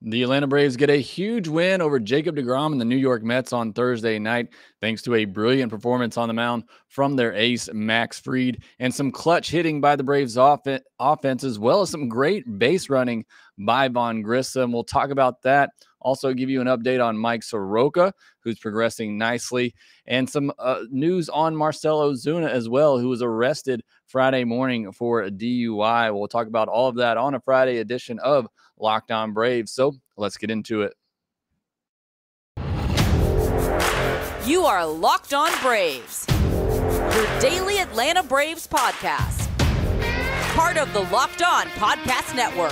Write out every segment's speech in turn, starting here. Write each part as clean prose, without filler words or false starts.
The Atlanta Braves get a huge win over Jacob deGrom and the New York Mets on Thursday night, thanks to a brilliant performance on the mound from their ace, Max Fried, and some clutch hitting by the Braves offense, as well as some great base running by Von Grissom. We'll talk about that. Also, give you an update on Mike Soroka, who's progressing nicely, and some news on Marcell Ozuna as well, who was arrested Friday morning for a DUI. We'll talk about all of that on a Friday edition of Lockedon Braves. So let's get into it. You are Locked On Braves, your daily Atlanta Braves podcast. Part of the Locked On Podcast Network,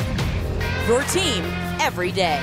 your team every day.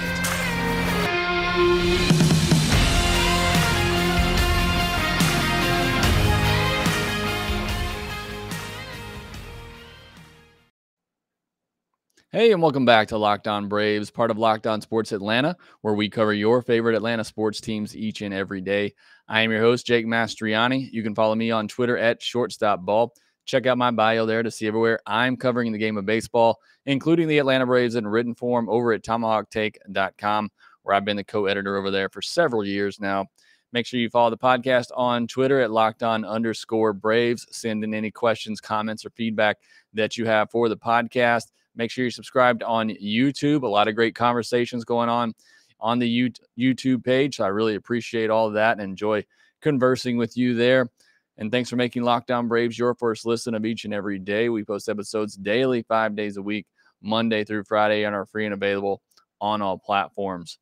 Hey, and welcome back to Locked On Braves, part of Locked On Sports Atlanta, where we cover your favorite Atlanta sports teams each and every day. I am your host, Jake Mastroianni. You can follow me on Twitter at shortstopball. Check out my bio there to see everywhere I'm covering the game of baseball, including the Atlanta Braves in written form over at tomahawktake.com, where I've been the co-editor over there for several years now. Make sure you follow the podcast on Twitter at LockedOn_Braves. Send in any questions, comments, or feedback that you have for the podcast. Make sure you're subscribed on YouTube. A lot of great conversations going on the YouTube page. So I really appreciate all of that and enjoy conversing with you there. And thanks for making Locked On Braves your first listen of each and every day. We post episodes daily, 5 days a week, Monday through Friday, and are free and available on all platforms.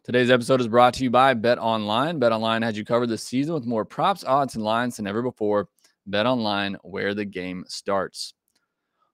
Today's episode is brought to you by BetOnline. BetOnline has you covered this season with more props, odds, and lines than ever before. BetOnline, where the game starts.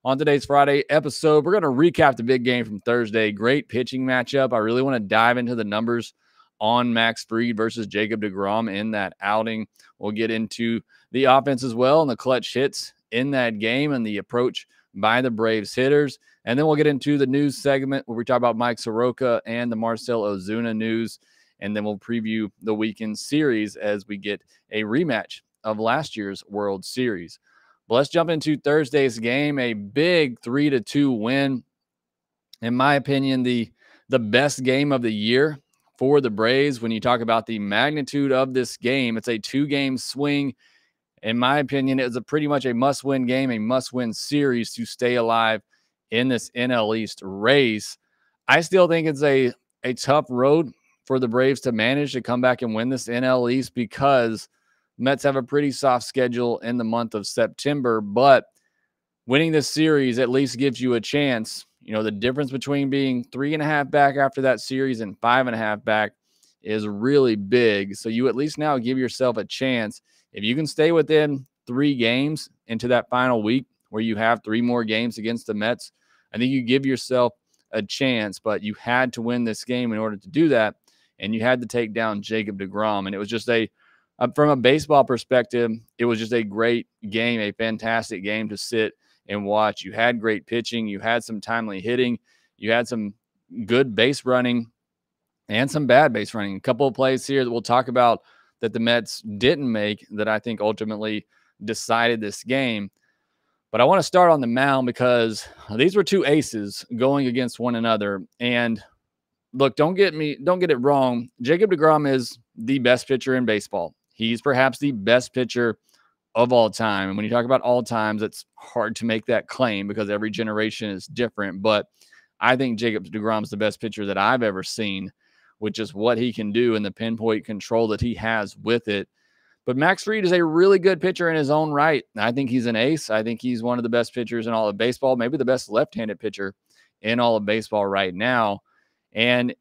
On today's Friday episode, we're going to recap the big game from Thursday. Great pitching matchup. I really want to dive into the numbers on Max Fried versus Jacob deGrom in that outing. We'll get into the offense as well and the clutch hits in that game and the approach by the Braves hitters. And then we'll get into the news segment where we talk about Mike Soroka and the Marcell Ozuna news. And then we'll preview the weekend series as we get a rematch of last year's World Series. But let's jump into Thursday's game, a big 3-2 win. In my opinion, the best game of the year for the Braves. When you talk about the magnitude of this game, it's a 2-game swing. In my opinion, it was pretty much a must-win game, a must-win series to stay alive in this NL East race. I still think it's a tough road for the Braves to manage to come back and win this NL East because Mets have a pretty soft schedule in the month of September, but winning this series at least gives you a chance. You know, the difference between being 3.5 back after that series and 5.5 back is really big. So you at least now give yourself a chance. If you can stay within 3 games into that final week where you have 3 more games against the Mets, I think you give yourself a chance, but you had to win this game in order to do that. And you had to take down Jacob deGrom. And it was just from a baseball perspective, it was just a great game, a fantastic game to sit and watch. You had great pitching. You had some timely hitting. You had some good base running and some bad base running. A couple of plays here that we'll talk about that the Mets didn't make that I think ultimately decided this game. But I want to start on the mound because these were 2 aces going against one another. And look, don't get it wrong. Jacob deGrom is the best pitcher in baseball. He's perhaps the best pitcher of all time. And when you talk about all times, it's hard to make that claim because every generation is different. But I think Jacob deGrom is the best pitcher that I've ever seen, with just what he can do and the pinpoint control that he has with it. But Max Fried is a really good pitcher in his own right. I think he's an ace. I think he's one of the best pitchers in all of baseball, maybe the best left-handed pitcher in all of baseball right now. And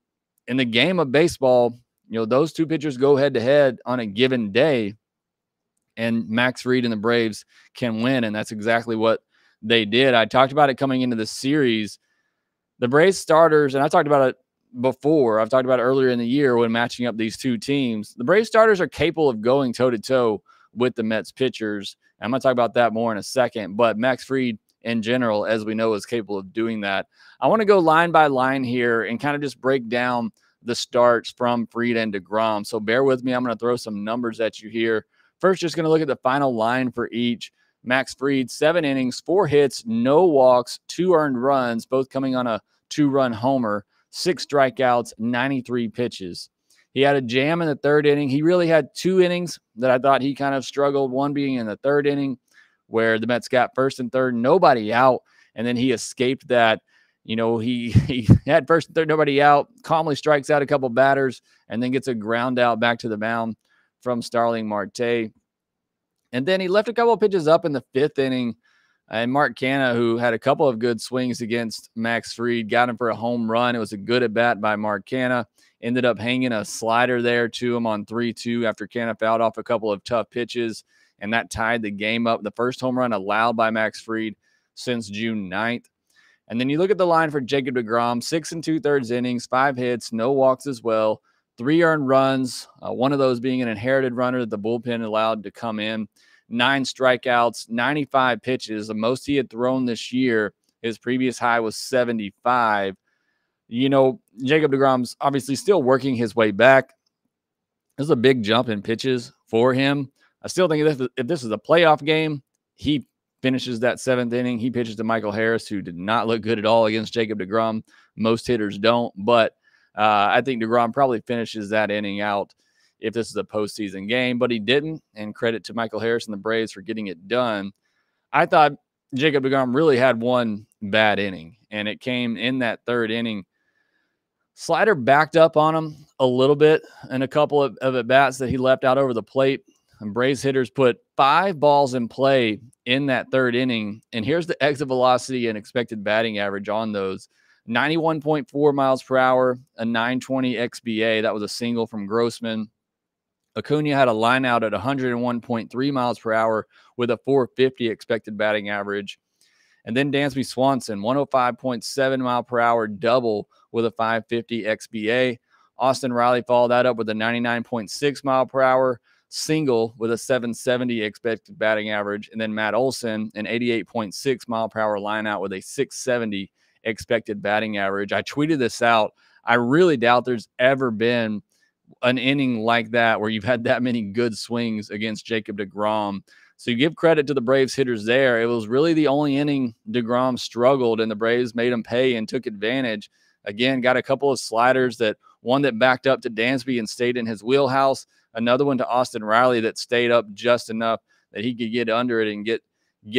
in the game of baseball, you know, those 2 pitchers go head-to-head on a given day, and Max Fried and the Braves can win, and that's exactly what they did. I talked about it coming into the series. The Braves starters, and I talked about it before. I've talked about it earlier in the year when matching up these 2 teams. The Braves starters are capable of going toe-to-toe with the Mets pitchers. I'm going to talk about that more in a second, but Max Fried in general, as we know, is capable of doing that. I want to go line by line here and kind of just break down the starts from Fried and deGrom. So bear with me. I'm going to throw some numbers at you here. First, just going to look at the final line for each. Max Fried, 7 innings, 4 hits, no walks, 2 earned runs, both coming on a 2-run homer. 6 strikeouts, 93 pitches. He had a jam in the third inning. He really had 2 innings that I thought he kind of struggled, one being in the third inning where the Mets got first and third, nobody out, and then he escaped that. He had first and third, nobody out, calmly strikes out a couple batters, and then gets a ground out back to the mound from Starling Marte. And then he left a couple of pitches up in the 5th inning, and Mark Canha, who had a couple of good swings against Max Fried, got him for a home run. It was a good at-bat by Mark Canha. Ended up hanging a slider there to him on 3-2 after Canha fouled off a couple of tough pitches, and that tied the game up. The first home run allowed by Max Fried since June 9th. And then you look at the line for Jacob deGrom, 6 2/3 innings, 5 hits, no walks as well, 3 earned runs, one of those being an inherited runner that the bullpen allowed to come in, 9 strikeouts, 95 pitches, the most he had thrown this year. His previous high was 75. Jacob deGrom's obviously still working his way back. There's a big jump in pitches for him. I still think if this is a playoff game, he finishes that 7th inning. He pitches to Michael Harris, who did not look good at all against Jacob deGrom. Most hitters don't, but I think deGrom probably finishes that inning out if this is a postseason game, but he didn't, and credit to Michael Harris and the Braves for getting it done. I thought Jacob deGrom really had one bad inning, and it came in that 3rd inning. Slider backed up on him a little bit and a couple of at-bats that he left out over the plate. And Braves hitters put 5 balls in play in that 3rd inning. And here's the exit velocity and expected batting average on those. 91.4 miles per hour, a 920 XBA. That was a single from Grossman. Acuna had a line out at 101.3 miles per hour with a 450 expected batting average. And then Dansby Swanson, 105.7 mile per hour double with a 550 XBA. Austin Riley followed that up with a 99.6 mile per hour single with a 770 expected batting average. And then Matt Olson, an 88.6 mile per hour line out with a 670 expected batting average. I tweeted this out. I really doubt there's ever been an inning like that where you've had that many good swings against Jacob deGrom. So you give credit to the Braves hitters there. It was really the only inning deGrom struggled, and the Braves made him pay and took advantage. Again, got a couple of sliders, one that backed up to Dansby and stayed in his wheelhouse, another one to Austin Riley that stayed up just enough that he could get under it and get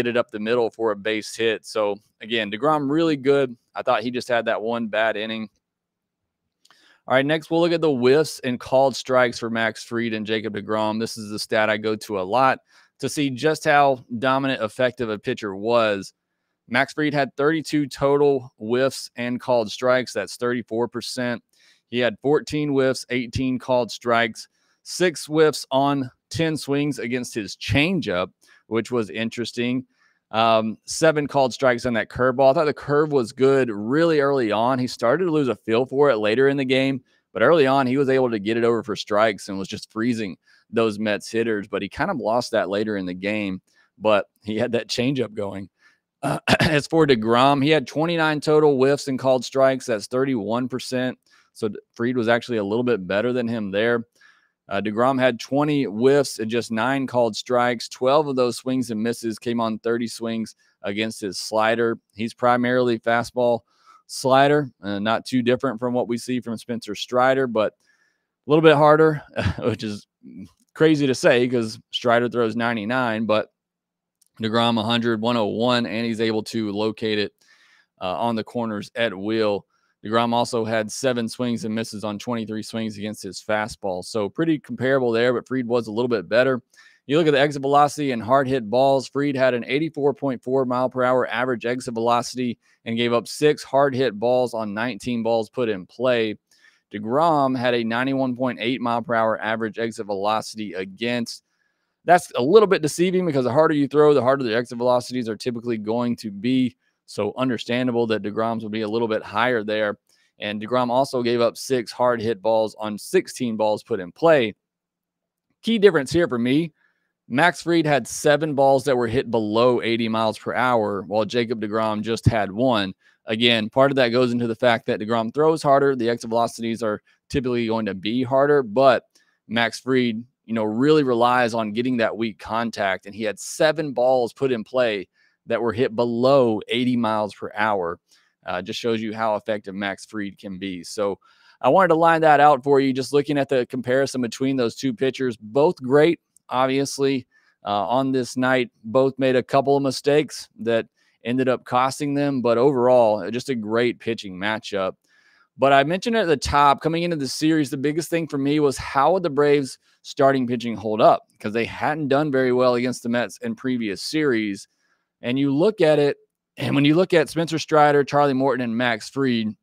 it up the middle for a base hit. So, again, deGrom really good. I thought he just had that one bad inning. All right, next we'll look at the whiffs and called strikes for Max Fried and Jacob deGrom. This is the stat I go to a lot to see just how dominant, effective a pitcher was. Max Fried had 32 total whiffs and called strikes. That's 34%. He had 14 whiffs, 18 called strikes, 6 whiffs on 10 swings against his changeup, which was interesting. 7 called strikes on that curveball. I thought the curve was good really early on. He started to lose a feel for it later in the game, but early on he was able to get it over for strikes and was just freezing those Mets hitters, but he kind of lost that later in the game, but he had that changeup going. As for deGrom, he had 29 total whiffs and called strikes. That's 31%. So Fried was actually a little bit better than him there. deGrom had 20 whiffs and just 9 called strikes. 12 of those swings and misses came on 30 swings against his slider. He's primarily fastball slider, not too different from what we see from Spencer Strider, but a little bit harder, which is crazy to say because Strider throws 99, but deGrom 100, 101, and he's able to locate it on the corners at will. deGrom also had 7 swings and misses on 23 swings against his fastball. So pretty comparable there, but Fried was a little bit better. You look at the exit velocity and hard hit balls. Fried had an 84.4 mile per hour average exit velocity and gave up 6 hard hit balls on 19 balls put in play. deGrom had a 91.8 mile per hour average exit velocity against. That's a little bit deceiving because the harder you throw, the harder the exit velocities are typically going to be. So understandable that deGrom's will be a little bit higher there. And deGrom also gave up 6 hard hit balls on 16 balls put in play. Key difference here for me, Max Fried had 7 balls that were hit below 80 miles per hour, while Jacob deGrom just had 1. Again, part of that goes into the fact that deGrom throws harder. The exit velocities are typically going to be harder, but Max Fried, really relies on getting that weak contact. And he had 7 balls put in play that were hit below 80 miles per hour. Just shows you how effective Max Fried can be. So I wanted to line that out for you, just looking at the comparison between those two pitchers. Both great, obviously, on this night. Both made a couple of mistakes that ended up costing them, but overall, just a great pitching matchup. But I mentioned at the top, coming into the series, the biggest thing for me was how would the Braves starting pitching hold up? Because they hadn't done very well against the Mets in previous series. And you look at it, and when you look at Spencer Strider, Charlie Morton, and Max Fried,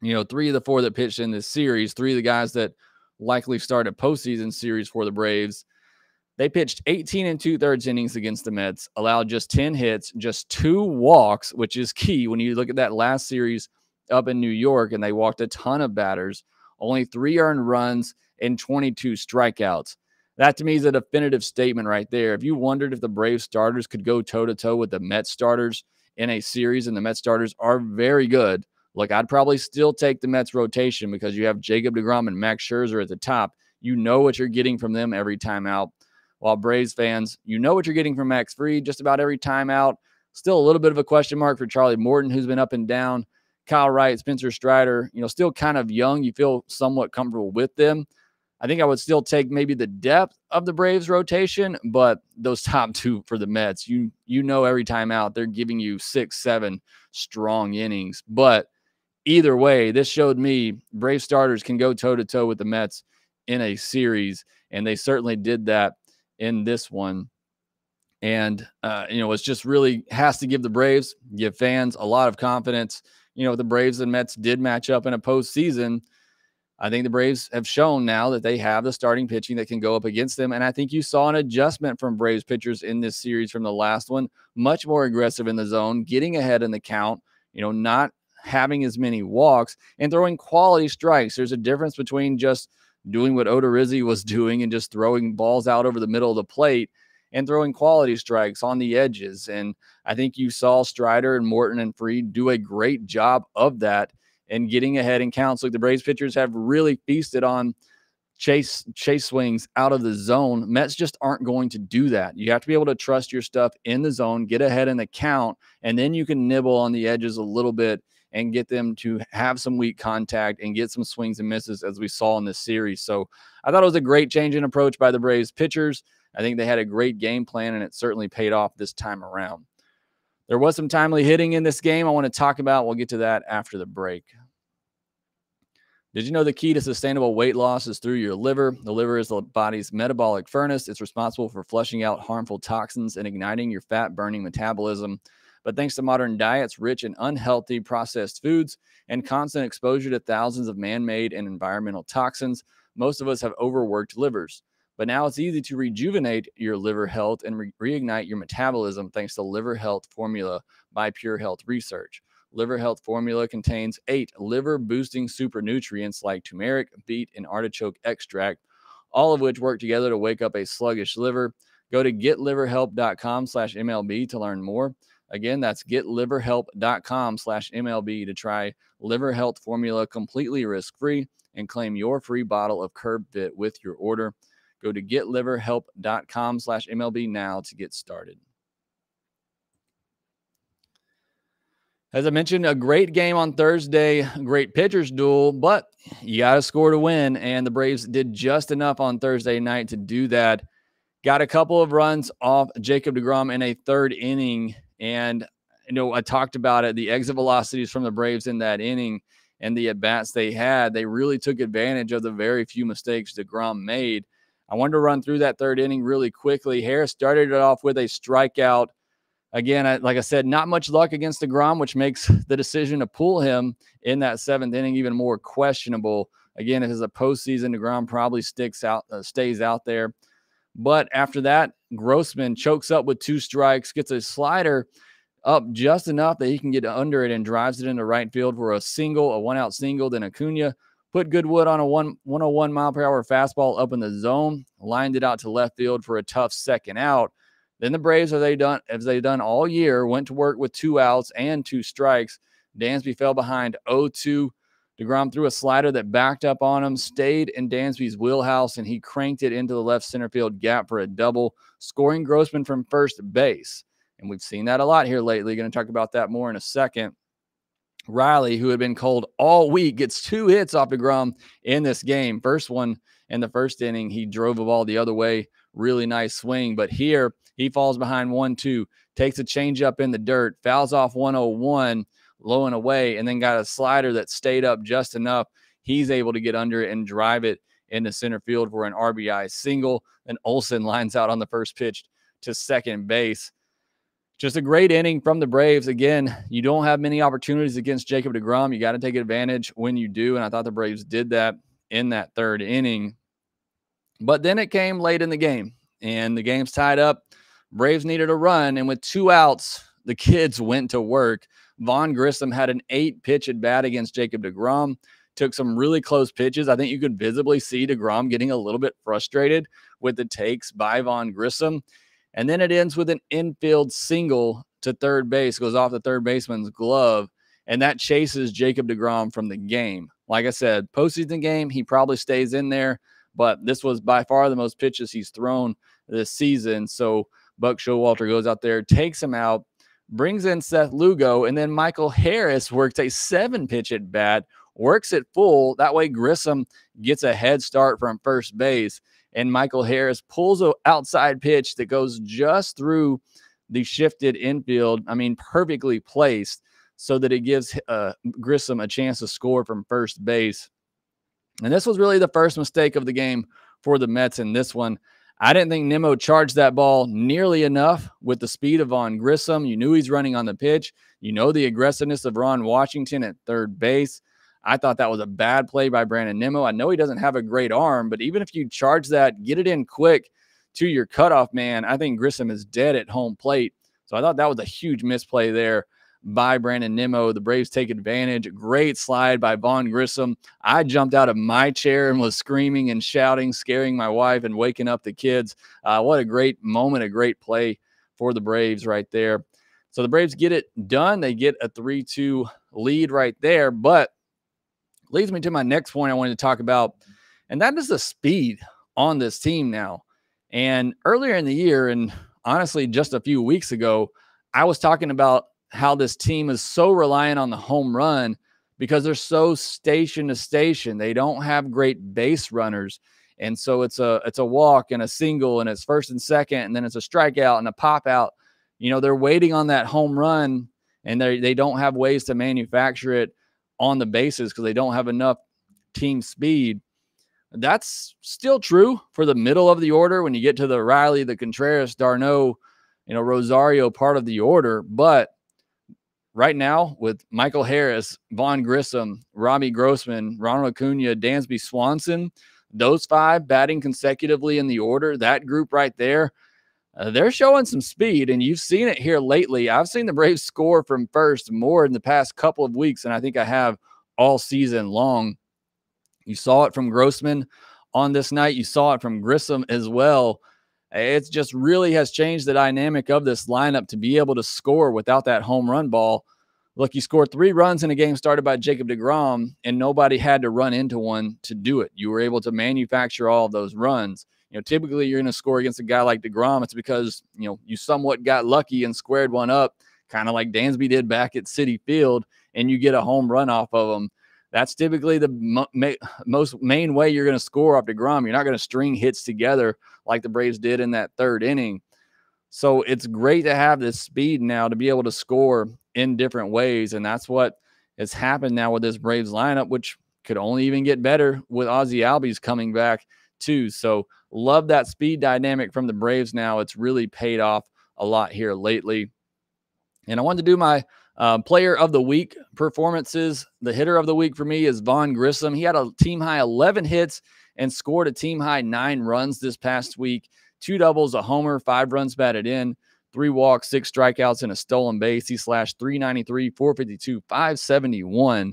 3 of the 4 that pitched in this series, 3 of the guys that likely started postseason series for the Braves, they pitched 18 2/3 innings against the Mets, allowed just 10 hits, just 2 walks, which is key when you look at that last series up in New York, and they walked a ton of batters, only 3 earned runs and 22 strikeouts. That to me is a definitive statement right there. If you wondered if the Braves starters could go toe-to-toe with the Mets starters in a series, and the Mets starters are very good, look, I'd probably still take the Mets rotation because you have Jacob deGrom and Max Scherzer at the top. You know what you're getting from them every time out. While Braves fans, you know what you're getting from Max Fried just about every time out. Still a little bit of a question mark for Charlie Morton, who's been up and down. Kyle Wright, Spencer Strider, still kind of young. You feel somewhat comfortable with them. I think I would still take maybe the depth of the Braves rotation, but those top 2 for the Mets, you know every time out, they're giving you 6, 7 strong innings. But either way, this showed me Brave starters can go toe-to-toe with the Mets in a series, and they certainly did that in this one. And, it's just really has to give the Braves, give fans a lot of confidence. The Braves and Mets did match up in a postseason. I think the Braves have shown now that they have the starting pitching that can go up against them. And I think you saw an adjustment from Braves pitchers in this series from the last one, much more aggressive in the zone, getting ahead in the count, not having as many walks and throwing quality strikes. There's a difference between just doing what Odorizzi was doing and just throwing balls out over the middle of the plate and throwing quality strikes on the edges. And I think you saw Strider and Morton and Fried do a great job of that and getting ahead in counts. Like the Braves pitchers have really feasted on chase swings out of the zone. Mets just aren't going to do that. You have to be able to trust your stuff in the zone, get ahead in the count, and then you can nibble on the edges a little bit and get them to have some weak contact and get some swings and misses as we saw in this series. So I thought it was a great change in approach by the Braves pitchers. I think they had a great game plan, and it certainly paid off this time around. There was some timely hitting in this game I want to talk about. We'll get to that after the break. Did you know the key to sustainable weight loss is through your liver? The liver is the body's metabolic furnace. It's responsible for flushing out harmful toxins and igniting your fat-burning metabolism. But thanks to modern diets rich in unhealthy processed foods and constant exposure to thousands of man-made and environmental toxins, most of us have overworked livers. But now it's easy to rejuvenate your liver health and reignite your metabolism thanks to Liver Health Formula by Pure Health Research. Liver Health Formula contains 8 liver-boosting super nutrients like turmeric, beet, and artichoke extract, all of which work together to wake up a sluggish liver. Go to getliverhelp.com/MLB to learn more. Again, that's getliverhelp.com/MLB to try Liver Health Formula completely risk-free and claim your free bottle of Curb Fit with your order. Go to getliverhelp.com/MLB now to get started. As I mentioned, a great game on Thursday, great pitchers duel, but you got to score to win, and the Braves did just enough on Thursday night to do that. Got a couple of runs off Jacob deGrom in a third inning, and I talked about it, the exit velocities from the Braves in that inning and the at-bats they had. They really took advantage of the very few mistakes deGrom made. I wanted to run through that third inning really quickly. Harris started it off with a strikeout. Again, like I said, not much luck against deGrom, which makes the decision to pull him in that 7th inning even more questionable. Again, it is a postseason. deGrom probably stays out there. But after that, Grossman chokes up with 2 strikes, gets a slider up just enough that he can get under it and drives it into right field for a 1-out single. Then Acuna put Goodwood on a 101 mile per hour fastball up in the zone, lined it out to left field for a tough second out. Then the Braves, as they've done all year, went to work with 2 outs and 2 strikes. Dansby fell behind 0-2. deGrom threw a slider that backed up on him, stayed in Dansby's wheelhouse, and he cranked it into the left center field gap for a double, scoring Grossman from first base. And we've seen that a lot here lately. Going to talk about that more in a second. Riley, who had been cold all week, gets 2 hits off deGrom in this game. First one in the first inning, he drove the ball the other way. Really nice swing. But here, he falls behind 1-2, takes a changeup in the dirt, fouls off 101, low and away, and then got a slider that stayed up just enough. He's able to get under it and drive it into center field for an RBI single. And Olsen lines out on the first pitch to second base. Just a great inning from the Braves. Again, you don't have many opportunities against Jacob deGrom. You got to take advantage when you do, and I thought the Braves did that in that third inning. But then it came late in the game, and the game's tied up. Braves needed a run, and with 2 outs, the kids went to work. Vaughn Grissom had an 8-pitch at bat against Jacob deGrom, took some really close pitches. I think you could visibly see deGrom getting a little bit frustrated with the takes by Vaughn Grissom. And then it ends with an infield single to third base, goes off the third baseman's glove, and that chases Jacob deGrom from the game. Like I said, postseason game, he probably stays in there, but this was by far the most pitches he's thrown this season. So Buck Showalter goes out there, takes him out, brings in Seth Lugo, and then Michael Harris works a 7-pitch at bat, works it full. That way Grissom gets a head start from first base. And Michael Harris pulls an outside pitch that goes just through the shifted infield. I mean, perfectly placed so that it gives Grissom a chance to score from first base. And this was really the first mistake of the game for the Mets in this one. I didn't think Nimmo charged that ball nearly enough with the speed of Vaughn Grissom. You knew he's running on the pitch. You know the aggressiveness of Ron Washington at third base. I thought that was a bad play by Brandon Nimmo. I know he doesn't have a great arm, but even if you charge that, get it in quick to your cutoff man, I think Grissom is dead at home plate. So I thought that was a huge misplay there by Brandon Nimmo. The Braves take advantage. Great slide by Vaughn Grissom. I jumped out of my chair and was screaming and shouting, scaring my wife and waking up the kids. What a great moment, a great play for the Braves right there. So the Braves get it done. They get a 3-2 lead right there, but leads me to my next point I wanted to talk about, and that is the speed on this team now. And earlier in the year, and honestly just a few weeks ago, I was talking about how this team is so reliant on the home run because they're so station to station. They don't have great base runners. And so it's a walk and a single, and it's first and second, and then it's a strikeout and a pop out. You know, they're waiting on that home run, and they don't have ways to manufacture it on the bases because they don't have enough team speed. That's still true for the middle of the order when you get to the Riley, the Contreras, d'Arnaud, Rosario part of the order. But right now with Michael Harris, Vaughn Grissom, Robbie Grossman, Ronald Acuna, Dansby Swanson, those 5 batting consecutively in the order, that group right there, they're showing some speed, and you've seen it here lately. I've seen the Braves score from first more in the past couple of weeks than I think I have all season long. You saw it from Grossman on this night. You saw it from Grissom as well. It just really has changed the dynamic of this lineup to be able to score without that home run ball. Look, you scored 3 runs in a game started by Jacob deGrom, and nobody had to run into one to do it. You were able to manufacture all of those runs. Typically you're going to score against a guy like deGrom. It's because, you somewhat got lucky and squared one up, kind of like Dansby did back at Citi Field, and you get a home run off of them. That's typically the most main way you're going to score off deGrom. You're not going to string hits together like the Braves did in that third inning. So it's great to have this speed now to be able to score in different ways, and that's what has happened now with this Braves lineup, which could only even get better with Ozzie Albies coming back too. So love that speed dynamic from the Braves now. It's really paid off a lot here lately. And I wanted to do my player of the week performances. The hitter of the week for me is Vaughn Grissom. He had a team high 11 hits and scored a team high 9 runs this past week. 2 doubles, a homer, 5 runs batted in, 3 walks, 6 strikeouts, and a stolen base. He slashed .393, .452, .571.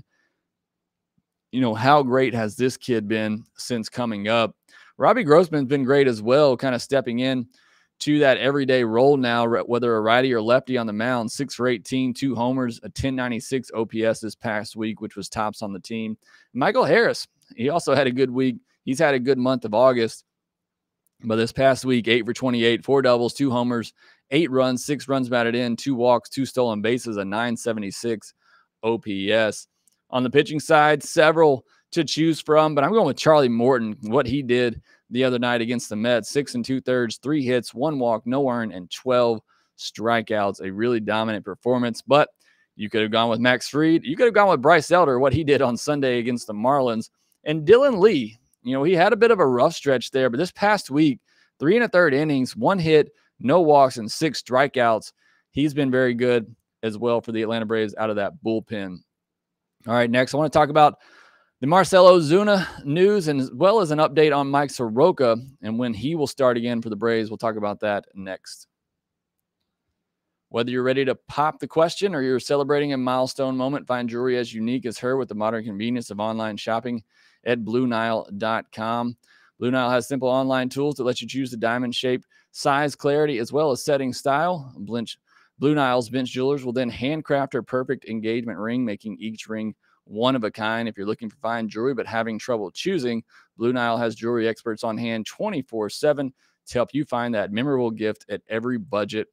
How great has this kid been since coming up? Robbie Grossman's been great as well, kind of stepping in to that everyday role now, whether a righty or lefty on the mound. 6 for 18, 2 homers, a 1096 OPS this past week, which was tops on the team. Michael Harris, he also had a good week. He's had a good month of August. But this past week, 8 for 28, 4 doubles, 2 homers, 8 runs, 6 runs batted in, 2 walks, 2 stolen bases, a .976 OPS. On the pitching side, several to choose from, but I'm going with Charlie Morton. What he did the other night against the Mets, 6 2/3, 3 hits, 1 walk, no earned, and 12 strikeouts. A really dominant performance, but you could have gone with Max Fried. You could have gone with Bryce Elder, what he did on Sunday against the Marlins. And Dylan Lee, he had a bit of a rough stretch there, but this past week, 3 1/3 innings, 1 hit, no walks, and 6 strikeouts. He's been very good as well for the Atlanta Braves out of that bullpen. All right, next, I want to talk about the Marcell Ozuna news, and as well as an update on Mike Soroka and when he will start again for the Braves. We'll talk about that next. Whether you're ready to pop the question or you're celebrating a milestone moment, find jewelry as unique as her with the modern convenience of online shopping at BlueNile.com. BlueNile has simple online tools that let you choose the diamond shape, size, clarity, as well as setting style. BlueNile's bench jewelers will then handcraft her perfect engagement ring, making each ring one of a kind. If you're looking for fine jewelry but having trouble choosing, Blue Nile has jewelry experts on hand 24/7 to help you find that memorable gift at every budget.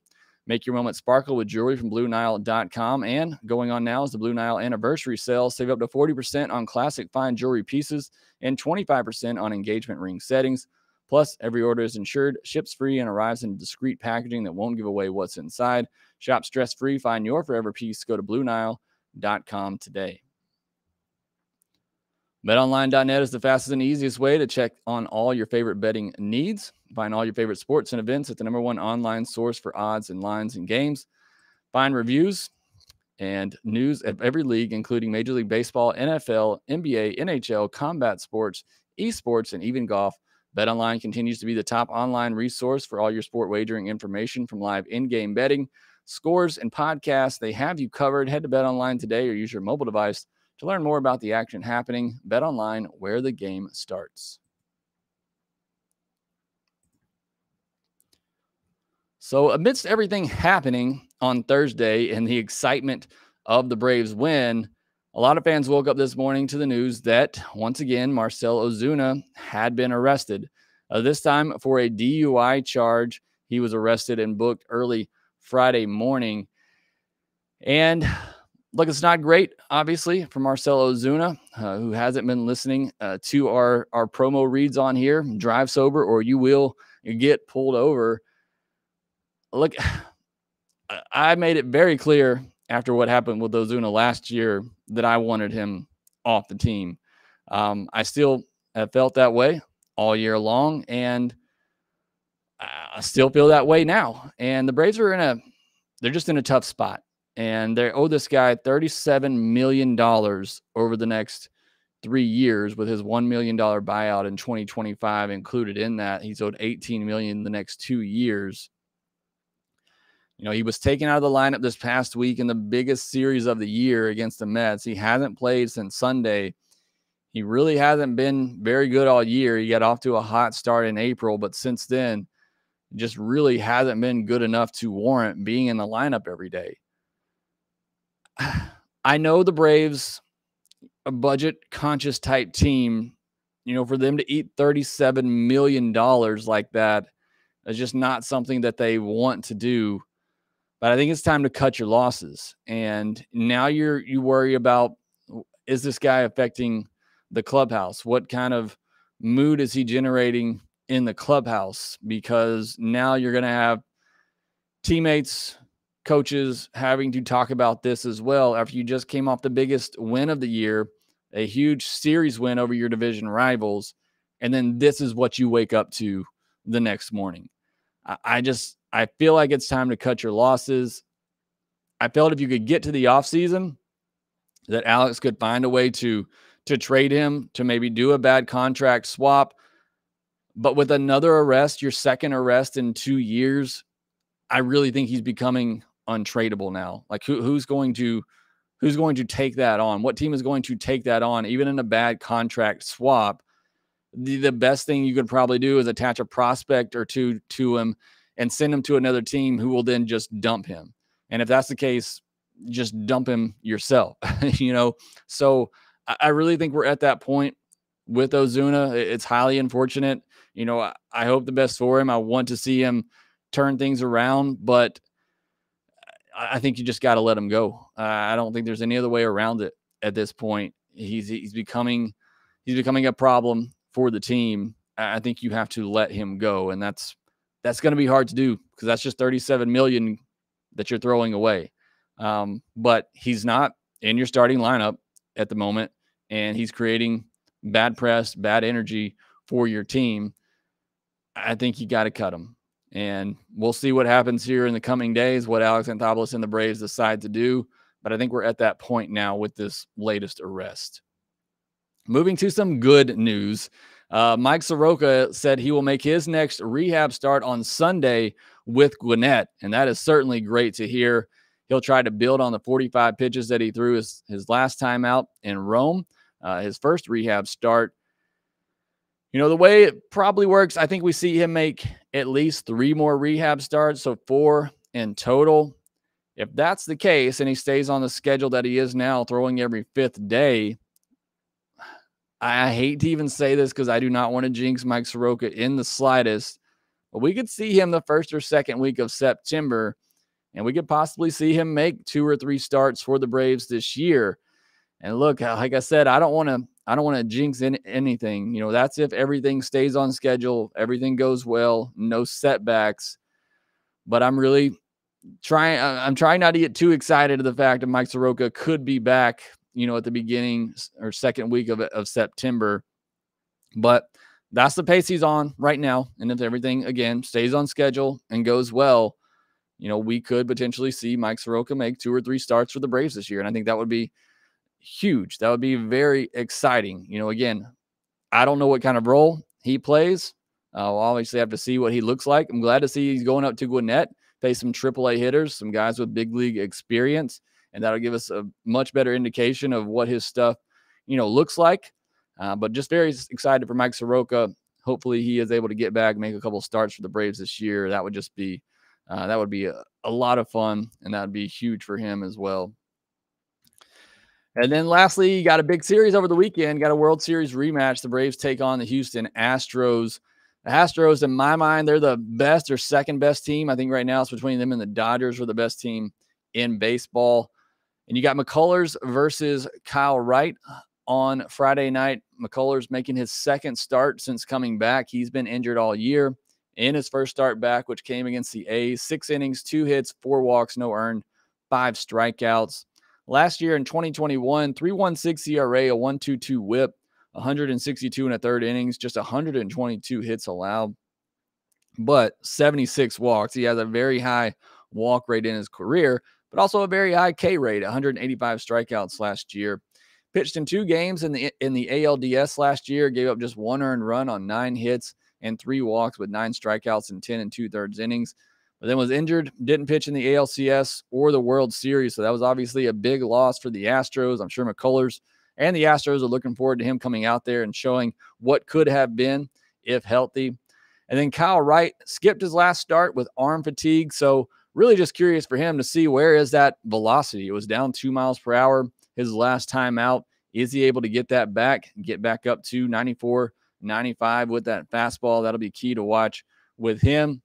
Make your moment sparkle with jewelry from BlueNile.com. And going on now is the Blue Nile anniversary sale. Save up to 40% on classic fine jewelry pieces and 25% on engagement ring settings. Plus, every order is insured, ships free, and arrives in discreet packaging that won't give away what's inside. Shop stress-free. Find your forever piece. Go to BlueNile.com today. BetOnline.net is the fastest and easiest way to check on all your favorite betting needs. Find all your favorite sports and events at the #1 online source for odds and lines and games. Find reviews and news of every league, including Major League Baseball, NFL, NBA, NHL, combat sports, esports, and even golf. BetOnline continues to be the top online resource for all your sport wagering information, from live in-game betting, scores, and podcasts. They have you covered. Head to BetOnline today or use your mobile device to learn more about the action happening. BetOnline, where the game starts. So amidst everything happening on Thursday and the excitement of the Braves win, a lot of fans woke up this morning to the news that, once again, Marcell Ozuna had been arrested. This time for a DUI charge. He was arrested and booked early Friday morning. And look, it's not great, obviously, for Marcell Ozuna, who hasn't been listening to our promo reads on here. Drive sober or you will get pulled over. Look, I made it very clear after what happened with Ozuna last year that I wanted him off the team. I still have felt that way all year long, and I still feel that way now. And the Braves are they're just in a tough spot. And they owe this guy $37 million over the next 3 years, with his $1 million buyout in 2025 included in that. He's owed $18 million the next 2 years. He was taken out of the lineup this past week in the biggest series of the year against the Mets. He hasn't played since Sunday. He really hasn't been very good all year. He got off to a hot start in April, but since then, just really hasn't been good enough to warrant being in the lineup every day. I know the Braves, a budget-conscious type team, for them to eat $37 million like that is just not something that they want to do. But I think it's time to cut your losses. And now you worry about, is this guy affecting the clubhouse? What kind of mood is he generating in the clubhouse? Because now you're going to have teammates, coaches having to talk about this as well after you just came off the biggest win of the year, a huge series win over your division rivals, and then this is what you wake up to the next morning. I feel like it's time to cut your losses. I felt if you could get to the offseason, that Alex could find a way to trade him, to maybe do a bad contract swap. But with another arrest, your second arrest in 2 years, I really think he's becoming untradeable now. Like who's going to take that on? What team is going to take that on? Even in a bad contract swap, the best thing you could probably do is attach a prospect or two to him and send him to another team who will then just dump him. And if that's the case, just dump him yourself, So I really think we're at that point with Ozuna. It's highly unfortunate. I hope the best for him. I want to see him turn things around, but I think you just got to let him go. I don't think there's any other way around it at this point. He's becoming a problem for the team. I think you have to let him go, and that's going to be hard to do because that's just $37 million that you're throwing away. But he's not in your starting lineup at the moment, and he's creating bad press, bad energy for your team. I think you got to cut him. And we'll see what happens here in the coming days, what Alex Anthopoulos and the Braves decide to do. But I think we're at that point now with this latest arrest. Moving to some good news. Mike Soroka said he will make his next rehab start on Sunday with Gwinnett, and that is certainly great to hear. He'll try to build on the 45 pitches that he threw his last time out in Rome, his first rehab start. You know, the way it probably works, I think we see him make at least 3 more rehab starts, so 4 in total. If that's the case and he stays on the schedule that he is now, throwing every 5th day, I hate to even say this because I do not want to jinx Mike Soroka in the slightest, but we could see him the first or second week of September, and we could possibly see him make 2 or 3 starts for the Braves this year. And look, like I said, I don't want to jinx anything. You know, that's if everything stays on schedule, everything goes well, no setbacks. But I'm trying not to get too excited of the fact that Mike Soroka could be back, you know, at the beginning or second week of September. But that's the pace he's on right now. And if everything, again, stays on schedule and goes well, you know, we could potentially see Mike Soroka make 2 or 3 starts for the Braves this year. And I think that would be huge. That would be very exciting. You know, again, I don't know what kind of role he plays. We'll obviously have to see what he looks like. I'm glad to see he's going up to Gwinnett, face some AAA hitters, some guys with big league experience, and that'll give us a much better indication of what his stuff, you know, looks like. But just very excited for Mike Soroka. Hopefully he is able to get back, make a couple starts for the Braves this year. That would just be a lot of fun, and that would be huge for him as well. And then lastly, you got a big series over the weekend. Got a World Series rematch. The Braves take on the Houston Astros. The Astros, in my mind, they're the best or second best team. I think right now it's between them and the Dodgers for the best team in baseball. And you got McCullers versus Kyle Wright on Friday night. McCullers making his second start since coming back. He's been injured all year. In his first start back, which came against the A's, 6 innings, 2 hits, 4 walks, no earned, 5 strikeouts. Last year in 2021, 3.16 ERA, a 1.22 whip, 162 and a third innings, just 122 hits allowed, but 76 walks. He has a very high walk rate in his career, but also a very high K rate, 185 strikeouts last year. Pitched in 2 games in the ALDS last year, gave up just 1 earned run on 9 hits and 3 walks with 9 strikeouts in 10 2/3 innings. But then was injured, didn't pitch in the ALCS or the World Series. So that was obviously a big loss for the Astros. I'm sure McCullers and the Astros are looking forward to him coming out there and showing what could have been if healthy. And then Kyle Wright skipped his last start with arm fatigue. So really just curious for him to see where is that velocity. It was down 2 miles per hour his last time out. Is he able to get that back, get back up to 94, 95 with that fastball? That'll be key to watch with him.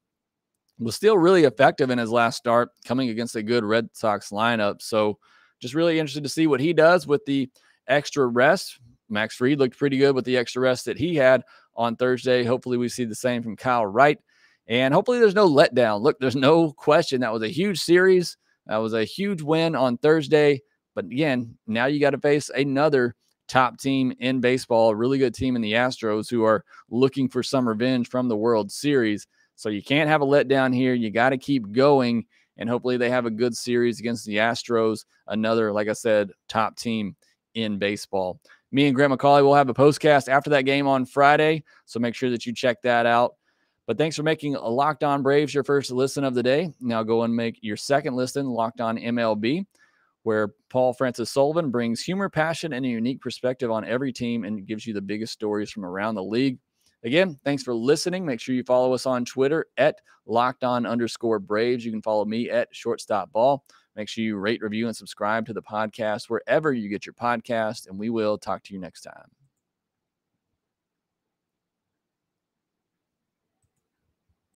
Was still really effective in his last start coming against a good Red Sox lineup. So just really interested to see what he does with the extra rest. Max Fried looked pretty good with the extra rest that he had on Thursday. Hopefully we see the same from Kyle Wright. And hopefully there's no letdown. Look, there's no question that was a huge series. That was a huge win on Thursday. But again, now you got to face another top team in baseball, a really good team in the Astros who are looking for some revenge from the World Series. So you can't have a letdown here. You got to keep going, and hopefully they have a good series against the Astros, another, like I said, top team in baseball. Me and Grant McCauley will have a postcast after that game on Friday, so make sure that you check that out. But thanks for making a Locked On Braves your first listen of the day. Now go and make your second listen, Locked On MLB, where Paul Francis Sullivan brings humor, passion, and a unique perspective on every team and gives you the biggest stories from around the league. Again, thanks for listening. Make sure you follow us on Twitter at @LockedOn_Braves. You can follow me at ShortstopBall. Make sure you rate, review, and subscribe to the podcast wherever you get your podcast, and we will talk to you next time.